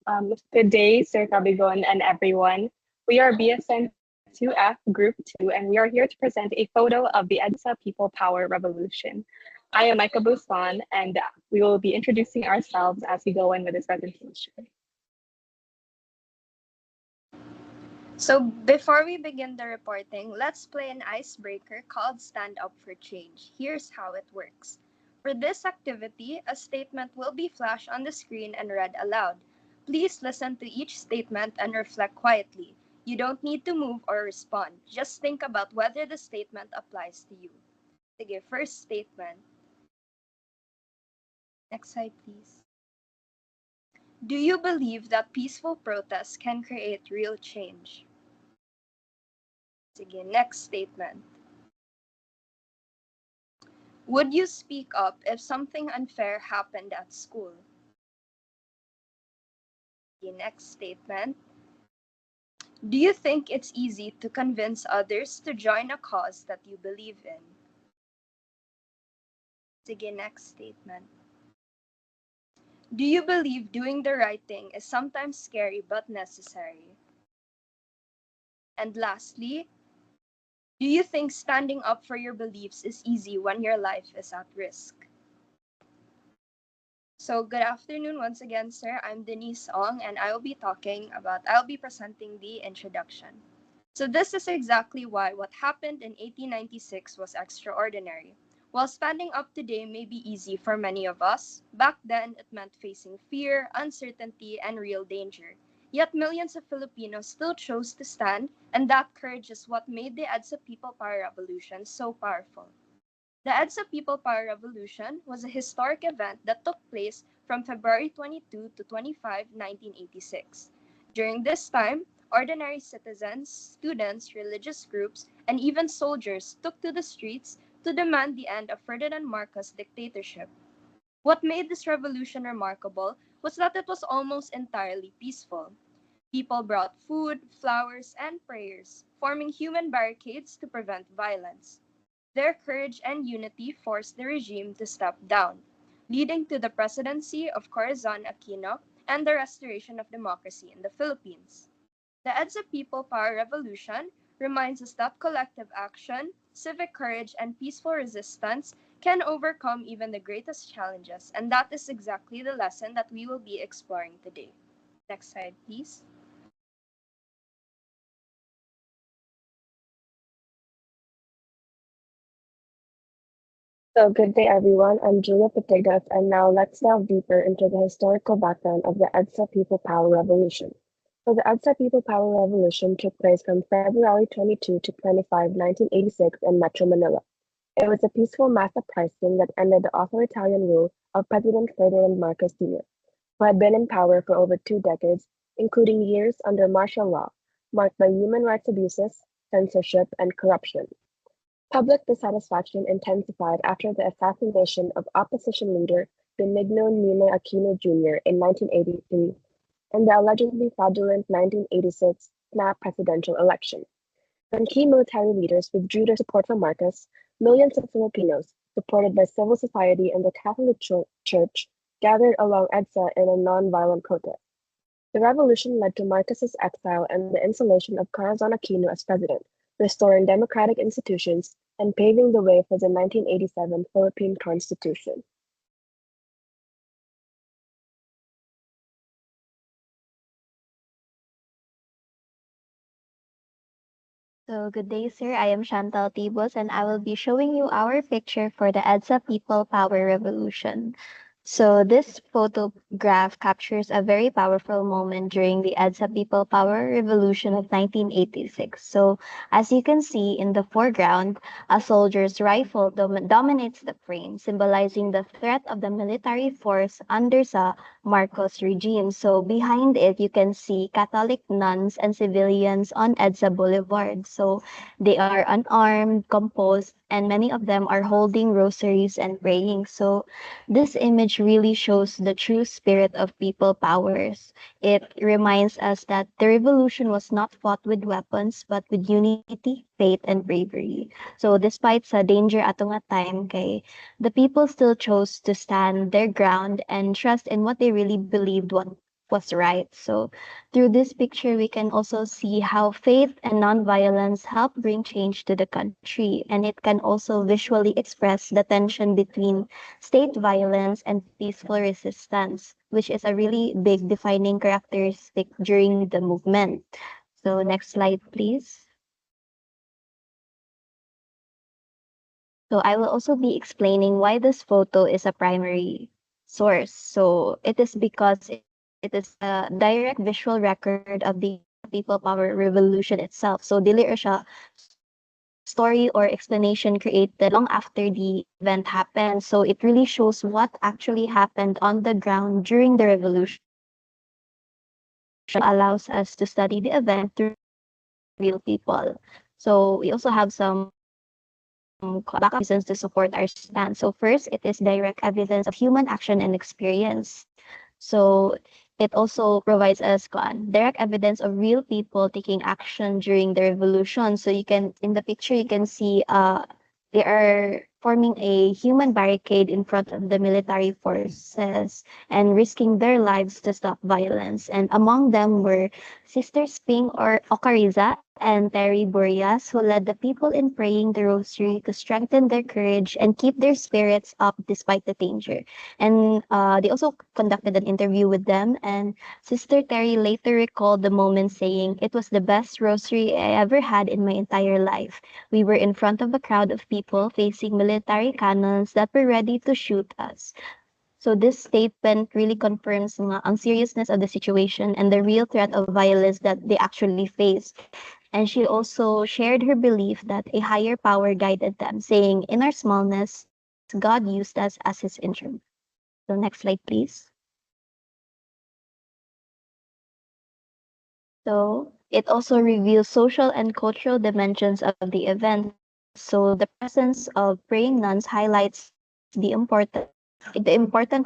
Good day, Sir Cabigon and everyone. We are BSN 2F Group 2, and we are here to present a photo of the EDSA People Power Revolution. I am Micah Busan, and we will be introducing ourselves as we go in with this presentation. So before we begin the reporting, let's play an icebreaker called Stand Up for Change. Here's how it works. For this activity, a statement will be flashed on the screen and read aloud. Please listen to each statement and reflect quietly. You don't need to move or respond. Just think about whether the statement applies to you. Sige, first statement. Next slide, please. Do you believe that peaceful protests can create real change? Sige, next statement. Would you speak up if something unfair happened at school? The next statement. Do you think it's easy to convince others to join a cause that you believe in? Sige, next statement. Do you believe doing the right thing is sometimes scary but necessary? And lastly, do you think standing up for your beliefs is easy when your life is at risk? So good afternoon once again, sir. I'm Denise Ong, and I'll be presenting the introduction. So this is exactly why what happened in 1896 was extraordinary. While standing up today may be easy for many of us, back then it meant facing fear, uncertainty, and real danger. Yet millions of Filipinos still chose to stand, and that courage is what made the EDSA People Power Revolution so powerful. The EDSA People Power Revolution was a historic event that took place from February 22 to 25, 1986. During this time, ordinary citizens, students, religious groups, and even soldiers took to the streets to demand the end of Ferdinand Marcos' dictatorship. What made this revolution remarkable was that it was almost entirely peaceful. People brought food, flowers, and prayers, forming human barricades to prevent violence. Their courage and unity forced the regime to step down, leading to the presidency of Corazon Aquino and the restoration of democracy in the Philippines. The EDSA People Power Revolution reminds us that collective action, civic courage, and peaceful resistance can overcome even the greatest challenges, and that is exactly the lesson that we will be exploring today. Next slide, please. So, good day, everyone. I'm Julia Patigas, and now let's delve deeper into the historical background of the EDSA People Power Revolution. So, the EDSA People Power Revolution took place from February 22 to 25, 1986, in Metro Manila. It was a peaceful mass uprising that ended the authoritarian rule of President Ferdinand Marcos Sr., who had been in power for over 2 decades, including years under martial law, marked by human rights abuses, censorship, and corruption. Public dissatisfaction intensified after the assassination of opposition leader Benigno Ninoy Aquino Jr. in 1983 and the allegedly fraudulent 1986 snap presidential election. When key military leaders withdrew their support for Marcos, millions of Filipinos, supported by civil society and the Catholic Church, gathered along EDSA in a non-violent protest. The revolution led to Marcos's exile and the installation of Corazon Aquino as president, restoring democratic institutions and paving the way for the 1987 Philippine Constitution. So, good day, sir. I am Chantal Tibos, and I will be showing you our picture for the EDSA People Power Revolution. So, this photograph captures a very powerful moment during the EDSA People Power Revolution of 1986. So, as you can see in the foreground, a soldier's rifle dominates the frame, symbolizing the threat of the military force under sa Marcos regime. So behind it, you can see Catholic nuns and civilians on EDSA Boulevard. So they are unarmed, composed, and many of them are holding rosaries and praying. So this image really shows the true spirit of people powers. It reminds us that the revolution was not fought with weapons, but with unity, faith, and bravery. So despite sa danger atong nga time kay the people still chose to stand their ground and trust in what they really believed was right. So through this picture, we can also see how faith and nonviolence help bring change to the country. And it can also visually express the tension between state violence and peaceful resistance, which is a really big defining characteristic during the movement. So next slide, please. So I will also be explaining why this photo is a primary source. So it is because it is a direct visual record of the People Power Revolution itself. So dili ra siya story or explanation created long after the event happened. So it really shows what actually happened on the ground during the revolution. So allows us to study the event through the eyes of real people. So we also have some backup reasons to support our stance. So first, it is direct evidence of human action and experience. So it also provides us direct evidence of real people taking action during the revolution. So you can in the picture you can see they are forming a human barricade in front of the military forces and risking their lives to stop violence. And among them were Sisters Ping or Ocariza and Terry Burias, who led the people in praying the rosary to strengthen their courage and keep their spirits up despite the danger. And they also conducted an interview with them. And Sister Terry later recalled the moment, saying, "It was the best rosary I ever had in my entire life. We were in front of a crowd of people facing military cannons that were ready to shoot us." So this statement really confirms ang seriousness of the situation and the real threat of violence that they actually faced. And she also shared her belief that a higher power guided them, saying, "In our smallness, God used us as his instrument." So next slide, please. So it also reveals social and cultural dimensions of the event. So the presence of praying nuns highlights the important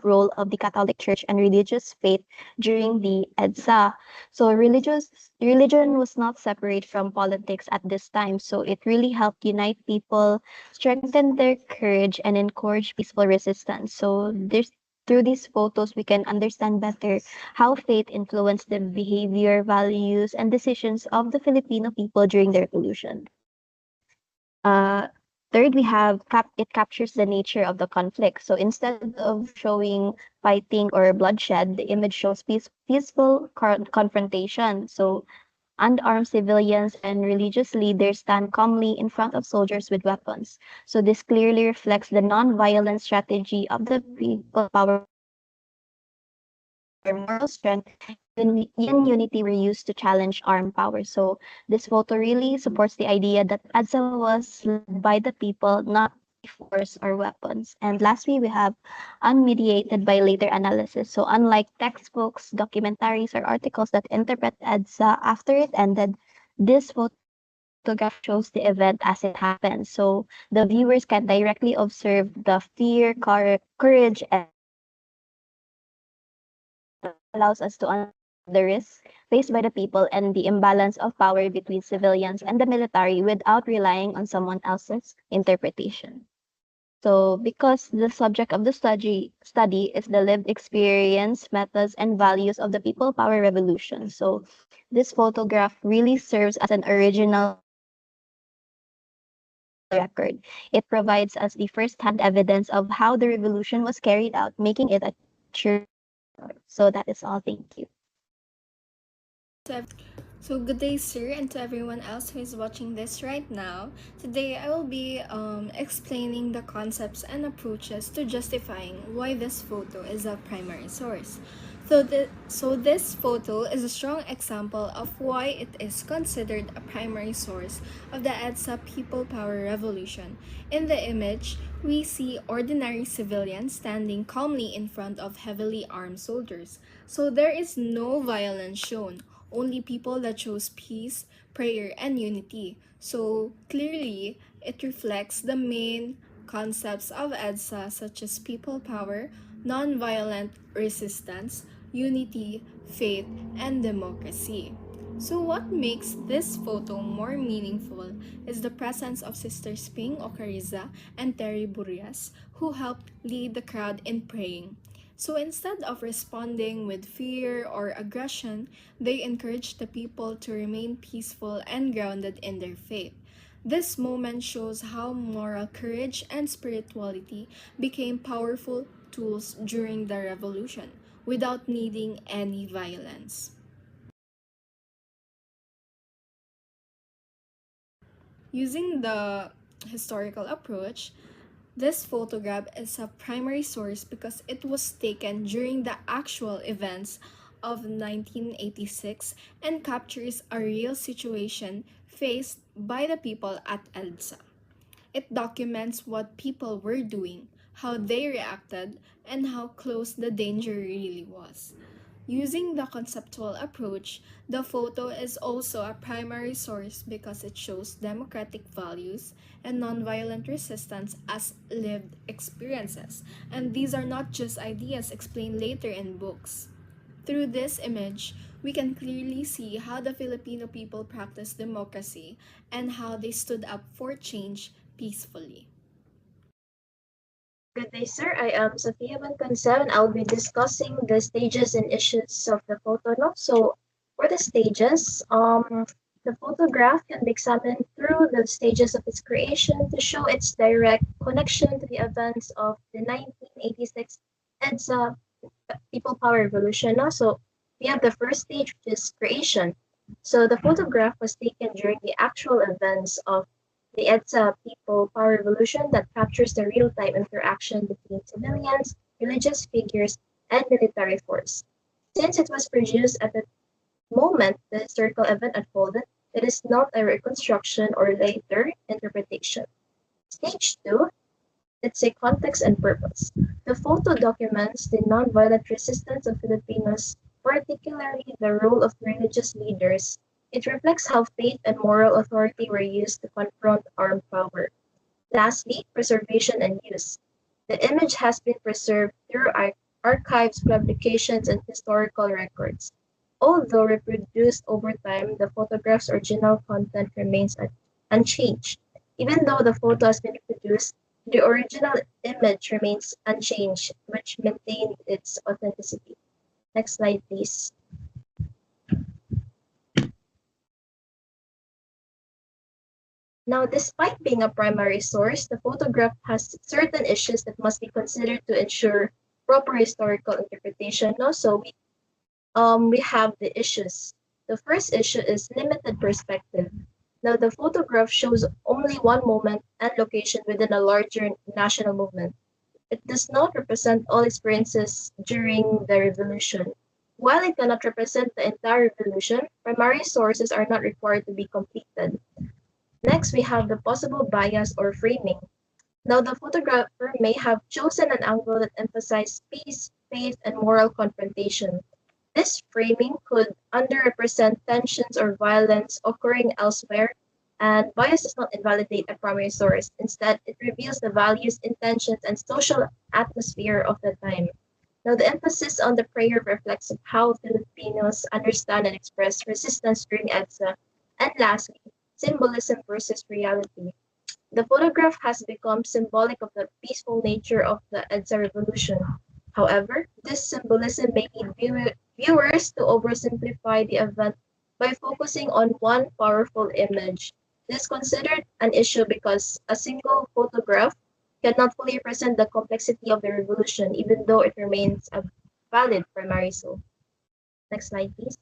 role of the Catholic Church and religious faith during the EDSA. So religion was not separate from politics at this time. So it really helped unite people, strengthen their courage, and encourage peaceful resistance. So there's through these photos, we can understand better how faith influenced the behavior, values, and decisions of the Filipino people during the revolution. Uh, Third, we have it captures the nature of the conflict. So instead of showing fighting or bloodshed, the image shows peaceful confrontation. So unarmed civilians and religious leaders stand calmly in front of soldiers with weapons. So this clearly reflects the non-violent strategy of the People Power Revolution, where moral strength and unity were used to challenge armed power. So this photo really supports the idea that ADSA was led by the people, not by force or weapons. And lastly, we have unmediated by later analysis. So unlike textbooks, documentaries, or articles that interpret EDSA after it ended, this photograph shows the event as it happened. So the viewers can directly observe the fear, courage, and resilience of the people. So this allows us to understand the risks faced by the people and the imbalance of power between civilians and the military without relying on someone else's interpretation. So, because the subject of the study is the lived experience, methods, and values of the People Power Revolution. So, this photograph really serves as an original record. It provides us the first-hand evidence of how the revolution was carried out, making it a truly historical story. So, that is all. Thank you. So, good day, sir, and to everyone else who is watching this right now. Today, I will be explaining the concepts and approaches to justifying why this photo is a primary source. So this photo is a strong example of why it is considered a primary source of the EDSA People Power Revolution. In the image, we see ordinary civilians standing calmly in front of heavily armed soldiers. So there is no violence shown, only people that chose peace, prayer, and unity. So clearly, it reflects the main concepts of EDSA such as people power, non-violent resistance, unity, faith, and democracy. So what makes this photo more meaningful is the presence of Sisters Ping Ocariza and Terry Burias, who helped lead the crowd in praying. So instead of responding with fear or aggression, they encouraged the people to remain peaceful and grounded in their faith. This moment shows how moral courage and spirituality became powerful tools during the revolution without needing any violence. Using the historical approach, this photograph is a primary source because it was taken during the actual events of 1986 and captures a real situation faced by the people at EDSA. It documents what people were doing, how they reacted, and how close the danger really was. Using the conceptual approach, the photo is also a primary source because it shows democratic values and nonviolent resistance as lived experiences, and these are not just ideas explained later in books. Through this image, we can clearly see how the Filipino people practiced democracy and how they stood up for change peacefully. Good day, sir. I am Sophia Banconcev, and I'll be discussing the stages and issues of the photo. No? So, for the stages, the photograph can be examined through the stages of its creation to show its direct connection to the events of the 1986 EDSA People Power Revolution. No? So, we have the first stage, which is creation. So, the photograph was taken during the actual events of the EDSA People Power Revolution that captures the real-time interaction between civilians, religious figures, and military force. Since it was produced at the moment the historical event unfolded, it is not a reconstruction or later interpretation. Stage 2, it's a context and purpose. The photo documents the nonviolent resistance of Filipinos, particularly the role of religious leaders. It reflects how faith and moral authority were used to confront armed power. Lastly, preservation and use. The image has been preserved through archives, publications, and historical records. Although reproduced over time, the photograph's original content remains unchanged. Even though the photo has been reproduced, the original image remains unchanged, which maintained its authenticity. Next slide, please. Now, despite being a primary source, the photograph has certain issues that must be considered to ensure proper historical interpretation. Also, we have the issues. The first issue is limited perspective. Now, the photograph shows only one moment and location within a larger national movement. It does not represent all experiences during the revolution. While it cannot represent the entire revolution, primary sources are not required to be completed. Next, we have the possible bias or framing. Now, the photographer may have chosen an angle that emphasized peace, faith, and moral confrontation. This framing could underrepresent tensions or violence occurring elsewhere, and bias does not invalidate a primary source. Instead, it reveals the values, intentions, and social atmosphere of the time. Now, the emphasis on the prayer reflects of how Filipinos understand and express resistance during EDSA. And lastly, symbolism versus reality. The photograph has become symbolic of the peaceful nature of the EDSA revolution. However, this symbolism may lead viewers to oversimplify the event by focusing on one powerful image. This is considered an issue because a single photograph cannot fully represent the complexity of the revolution, even though it remains a valid primary source. Next slide, please.